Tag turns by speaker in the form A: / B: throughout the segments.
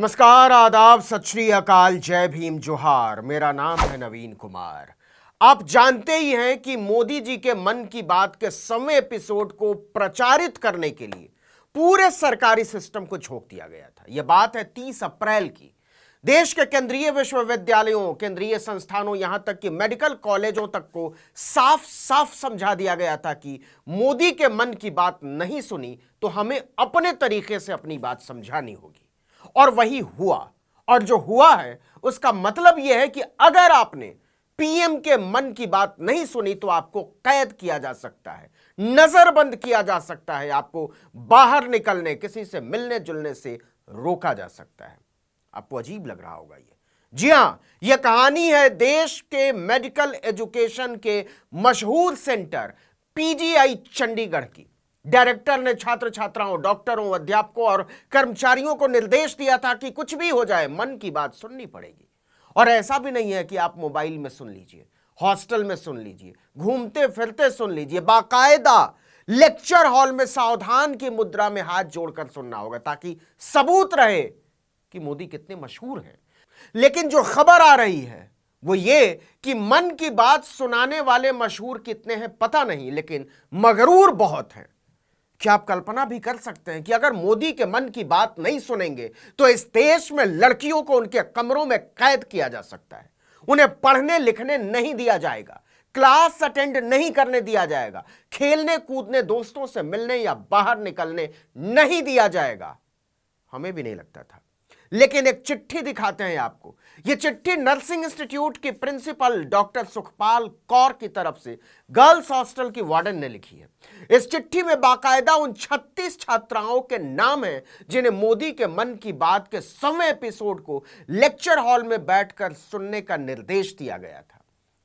A: नमस्कार, आदाब, सत श्री अकाल, जय भीम, जोहार। मेरा नाम है नवीन कुमार। आप जानते ही हैं कि मोदी जी के मन की बात के 100वें एपिसोड को प्रचारित करने के लिए पूरे सरकारी सिस्टम को झोंक दिया गया था। यह बात है 30 अप्रैल की। देश के केंद्रीय विश्वविद्यालयों, केंद्रीय संस्थानों, यहां तक कि मेडिकल कॉलेजों तक को साफ साफ समझा दिया गया था कि मोदी के मन की बात नहीं सुनी तो हमें अपने तरीके से अपनी बात समझानी होगी। और वही हुआ। और जो हुआ है उसका मतलब यह है कि अगर आपने पीएम के मन की बात नहीं सुनी तो आपको कैद किया जा सकता है, नजरबंद किया जा सकता है, आपको बाहर निकलने, किसी से मिलने जुलने से रोका जा सकता है। आपको अजीब लग रहा होगा ये। जी हां, यह कहानी है देश के मेडिकल एजुकेशन के मशहूर सेंटर पीजीआई चंडीगढ़ की। डायरेक्टर ने छात्र छात्राओं, डॉक्टरों, अध्यापकों और कर्मचारियों को निर्देश दिया था कि कुछ भी हो जाए मन की बात सुननी पड़ेगी। और ऐसा भी नहीं है कि आप मोबाइल में सुन लीजिए, हॉस्टल में सुन लीजिए, घूमते फिरते सुन लीजिए। बाकायदा लेक्चर हॉल में सावधान की मुद्रा में हाथ जोड़कर सुनना होगा ताकि सबूत रहे कि मोदी कितने मशहूर हैं। लेकिन जो खबर आ रही है वो ये कि मन की बात सुनाने वाले मशहूर कितने हैं पता नहीं, लेकिन मगरूर बहुत हैं। क्या आप कल्पना भी कर सकते हैं कि अगर मोदी के मन की बात नहीं सुनेंगे तो इस देश में लड़कियों को उनके कमरों में कैद किया जा सकता है, उन्हें पढ़ने लिखने नहीं दिया जाएगा, क्लास अटेंड नहीं करने दिया जाएगा, खेलने कूदने, दोस्तों से मिलने या बाहर निकलने नहीं दिया जाएगा। हमें भी नहीं लगता था, लेकिन एक चिट्ठी दिखाते हैं आपको। यह चिट्ठी नर्सिंग इंस्टीट्यूट की प्रिंसिपल डॉक्टर सुखपाल कौर की तरफ से गर्ल्स हॉस्टल की वार्डन ने लिखी है। इस चिट्ठी में बाकायदा उन 36 छात्राओं के नाम हैं जिन्हें मोदी के मन की बात के 100वें एपिसोड को लेक्चर हॉल में बैठकर सुनने का निर्देश दिया गया था।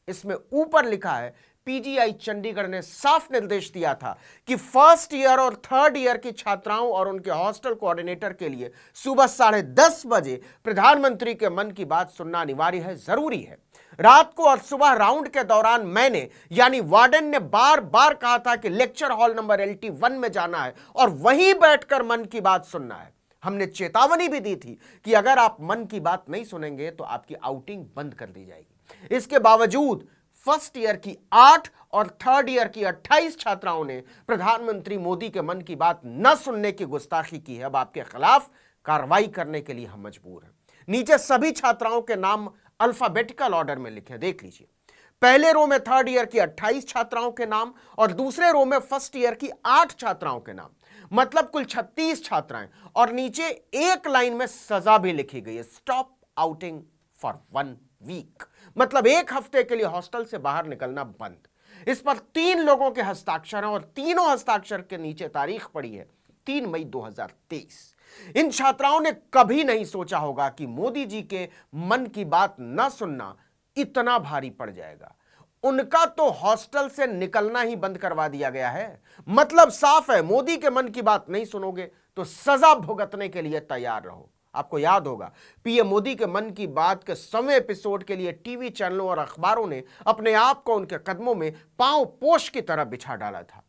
A: इसमें ऊपर लिखा है, पीजीआई चंडीगढ़ ने साफ निर्देश दिया था कि फर्स्ट ईयर और थर्ड ईयर की छात्राओं और उनके हॉस्टल कोऑर्डिनेटर के लिए सुबह 10:30 बजे प्रधानमंत्री के मन की बात सुनना अनिवार्य है, जरूरी है। रात को और सुबह राउंड के दौरान मैंने यानी वार्डन ने बार बार कहा था कि लेक्चर हॉल नंबर LT1 में जाना है और वहीं बैठकर मन की बात सुनना है। हमने चेतावनी भी दी थी कि अगर आप मन की बात नहीं सुनेंगे तो आपकी आउटिंग बंद कर दी जाएगी। इसके बावजूद फर्स्ट ईयर की 8 और थर्ड ईयर की 28 छात्राओं ने प्रधानमंत्री मोदी के मन की बात न सुनने की गुस्ताखी की है। अब आपके खिलाफ कार्रवाई करने के लिए हम मजबूर हैं। नीचे सभी छात्राओं के नाम अल्फाबेटिकल ऑर्डर में लिखे, देख लीजिए। पहले रो में थर्ड ईयर की 28 छात्राओं के नाम और दूसरे रो में फर्स्ट ईयर की 8 छात्राओं के नाम, मतलब कुल 36 छात्राएं। और नीचे एक लाइन में सजा भी लिखी गई है, स्टॉप आउटिंग फॉर 1 वीक, मतलब 1 हफ्ते के लिए हॉस्टल से बाहर निकलना बंद। इस पर 3 लोगों के हस्ताक्षर हैं और तीनों हस्ताक्षर के नीचे तारीख पड़ी है 3 मई 2023। इन छात्राओं ने कभी नहीं सोचा होगा कि मोदी जी के मन की बात न सुनना इतना भारी पड़ जाएगा। उनका तो हॉस्टल से निकलना ही बंद करवा दिया गया है। मतलब साफ है, मोदी के मन की बात नहीं सुनोगे तो सजा भुगतने के लिए तैयार रहो। आपको याद होगा, पीएम मोदी के मन की बात के 100वें एपिसोड के लिए टीवी चैनलों और अखबारों ने अपने आप को उनके कदमों में पांव पोष की तरह बिछा डाला था।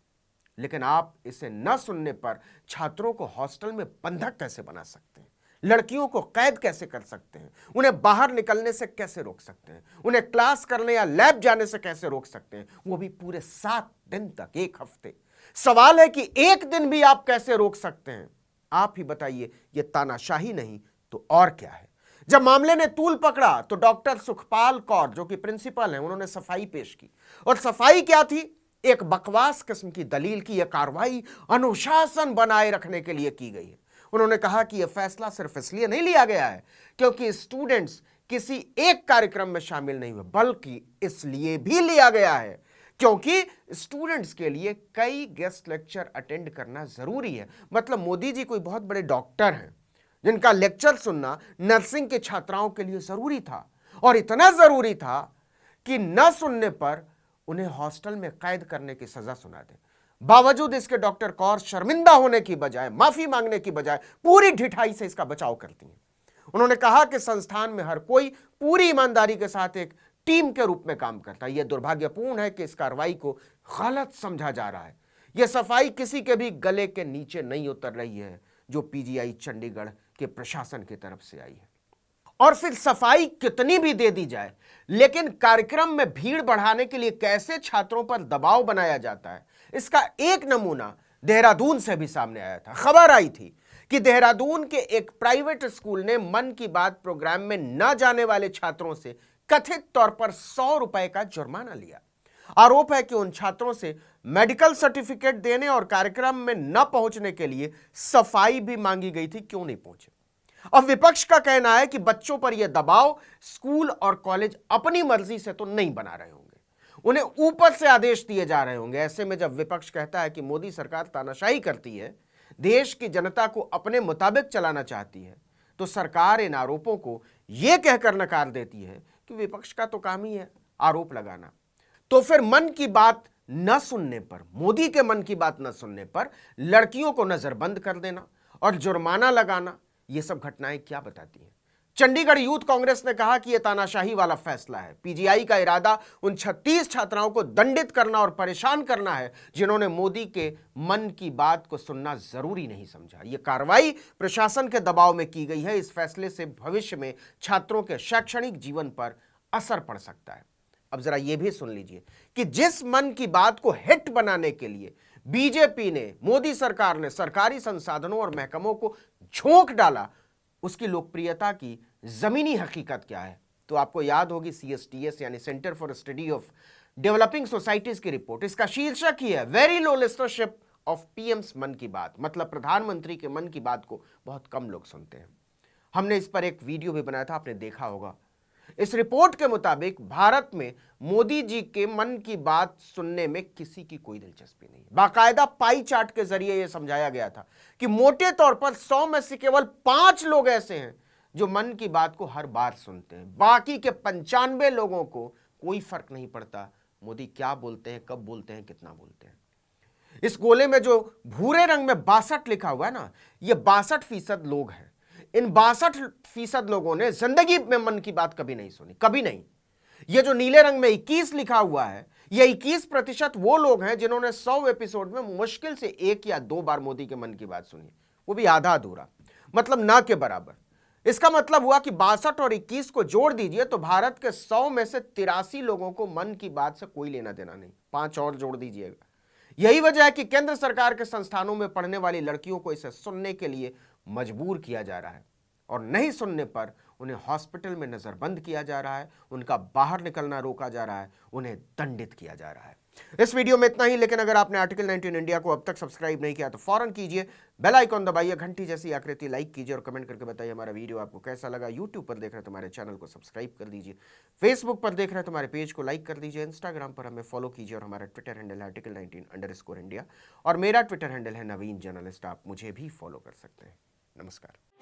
A: लेकिन आप इसे न सुनने पर छात्रों को हॉस्टल में बंधक कैसे बना सकते हैं, लड़कियों को कैद कैसे कर सकते हैं, उन्हें बाहर निकलने से कैसे रोक सकते हैं, उन्हें क्लास करने या लैब जाने से कैसे रोक सकते हैं, वो भी पूरे 7 दिन तक, 1 हफ्ते। सवाल है कि एक दिन भी आप कैसे रोक सकते हैं? आप ही बताइए। यह तानाशाही नहीं तो और क्या है? जब मामले ने तूल पकड़ा तो डॉक्टर सुखपाल कौर, जो कि प्रिंसिपल हैं, उन्होंने सफाई पेश की। और सफाई क्या थी? एक बकवास किस्म की दलील की यह कार्रवाई अनुशासन बनाए रखने के लिए की गई है। उन्होंने कहा कि यह फैसला सिर्फ इसलिए नहीं लिया गया है क्योंकि स्टूडेंट्स किसी एक कार्यक्रम में शामिल नहीं हुए, बल्कि इसलिए भी लिया गया है क्योंकि स्टूडेंट्स के लिए कई गेस्ट लेक्चर अटेंड करना जरूरी है। मतलब मोदी जी कोई बहुत बड़े डॉक्टर हैं जिनका लेक्चर सुनना नर्सिंग के छात्राओं के लिए जरूरी था, और इतना जरूरी था कि न सुनने पर उन्हें हॉस्टल में कैद करने की सजा सुना दे। बावजूद इसके डॉक्टर कौर शर्मिंदा होने की बजाय, माफी मांगने की बजाय पूरी ढिठाई से इसका बचाव करती हैं। उन्होंने कहा कि संस्थान में हर कोई पूरी ईमानदारी के साथ एक टीम के रूप में काम करता है। यह दुर्भाग्यपूर्ण है कि इस कार्रवाई को गलत समझा जा रहा है। यह सफाई किसी के भी गले के नीचे नहीं उतर रही है जो पीजीआई चंडीगढ़ कि प्रशासन की तरफ से आई है। और फिर सफाई कितनी भी दे दी जाए, लेकिन कार्यक्रम में भीड़ बढ़ाने के लिए कैसे छात्रों पर दबाव बनाया जाता है, इसका एक नमूना देहरादून से भी सामने आया था। खबर आई थी कि देहरादून के एक प्राइवेट स्कूल ने मन की बात प्रोग्राम में न जाने वाले छात्रों से कथित तौर पर 100 रुपए का जुर्माना लिया। आरोप है कि उन छात्रों से मेडिकल सर्टिफिकेट देने और कार्यक्रम में न पहुंचने के लिए सफाई भी मांगी गई थी, क्यों नहीं पहुंचे। अब विपक्ष का कहना है कि बच्चों पर यह दबाव स्कूल और कॉलेज अपनी मर्जी से तो नहीं बना रहे होंगे, उन्हें ऊपर से आदेश दिए जा रहे होंगे। ऐसे में जब विपक्ष कहता है कि मोदी सरकार तानाशाही करती है, देश की जनता को अपने मुताबिक चलाना चाहती है, तो सरकार इन आरोपों को यह कहकर नकार देती है कि विपक्ष का तो काम ही है आरोप लगाना। तो फिर मन की बात न सुनने पर, मोदी के मन की बात न सुनने पर लड़कियों को नजरबंद कर देना और जुर्माना लगाना, ये सब घटनाएं क्या बताती हैं। चंडीगढ़ यूथ कांग्रेस ने कहा कि यह तानाशाही वाला फैसला है। पीजीआई का इरादा उन 36 छात्राओं को दंडित करना और परेशान करना है जिन्होंने मोदी के मन की बात को सुनना जरूरी नहीं समझा। यह कार्रवाई प्रशासन के दबाव में की गई है। इस फैसले से भविष्य में छात्रों के शैक्षणिक जीवन पर असर पड़ सकता है। अब जरा यह भी सुन लीजिए कि जिस मन की बात को हिट बनाने के लिए बीजेपी ने, मोदी सरकार ने सरकारी संसाधनों और महकमों को झोंक डाला, उसकी लोकप्रियता की जमीनी हकीकत क्या है। तो आपको याद होगी CSTS यानी centre for study of developing societies की रिपोर्ट। इसका शीर्षक ही है वेरी लो लिस्टरशिप ऑफ पीएम्स मन की बात, मतलब प्रधानमंत्री के मन की बात को बहुत कम लोग सुनते हैं। हमने इस पर एक वीडियो भी बनाया था, आपने देखा होगा। इस रिपोर्ट के मुताबिक भारत में मोदी जी के मन की बात सुनने में किसी की कोई दिलचस्पी नहीं। बाकायदा पाई चार्ट के जरिए यह समझाया गया था कि मोटे तौर पर 100 में से केवल 5 लोग ऐसे हैं जो मन की बात को हर बार सुनते हैं। बाकी के 95 लोगों को कोई फर्क नहीं पड़ता मोदी क्या बोलते हैं, कब बोलते हैं, कितना बोलते हैं। इस गोले में जो भूरे रंग में 62 लिखा हुआ है ना, यह 62% लोग हैं। इन 62% लोगों ने जिंदगी में मन की बात कभी नहीं सुनी, कभी नहीं। ये जो नीले रंग में 21 लिखा हुआ है, ये 21% वो लोग हैं जिन्होंने 100 एपिसोड में मुश्किल से 1 या 2 बार मोदी के मन की बात सुनी, वो भी आधा अधूरा, मतलब ना के बराबर। इसका मतलब हुआ कि 62 और 21 को जोड़ दीजिए तो भारत के 100 में से 83 लोगों को मन की बात से कोई लेना देना नहीं। 5 और जोड़ दीजिएगा। यही वजह है कि केंद्र सरकार के संस्थानों में पढ़ने वाली लड़कियों को इसे सुनने के लिए मजबूर किया जा रहा है और नहीं सुनने पर उन्हें हॉस्पिटल में नजरबंद किया जा रहा है, उनका बाहर निकलना रोका जा रहा है, उन्हें दंडित किया जा रहा है। इस वीडियो में इतना ही, लेकिन अगर आपने आर्टिकल 19 इंडिया को अब तक सब्सक्राइब नहीं किया तो फौरन कीजिए, बेल आइकॉन दबाइए, घंटी जैसी आकृति लाइक कीजिए और कमेंट करके बताइए हमारा वीडियो आपको कैसा लगा। यूट्यूब पर देख रहे हैं तो हमारे चैनल को सब्सक्राइब कर दीजिए, फेसबुक पर देख रहे हैं तो हमारे पेज को लाइक कर दीजिए, इंस्टाग्राम पर हमें फॉलो कीजिए और हमारा ट्विटर हैंडल है article19_India और मेरा ट्विटर हैंडल है नवीन जर्नलिस्ट। आप मुझे भी फॉलो कर सकते हैं। नमस्कार।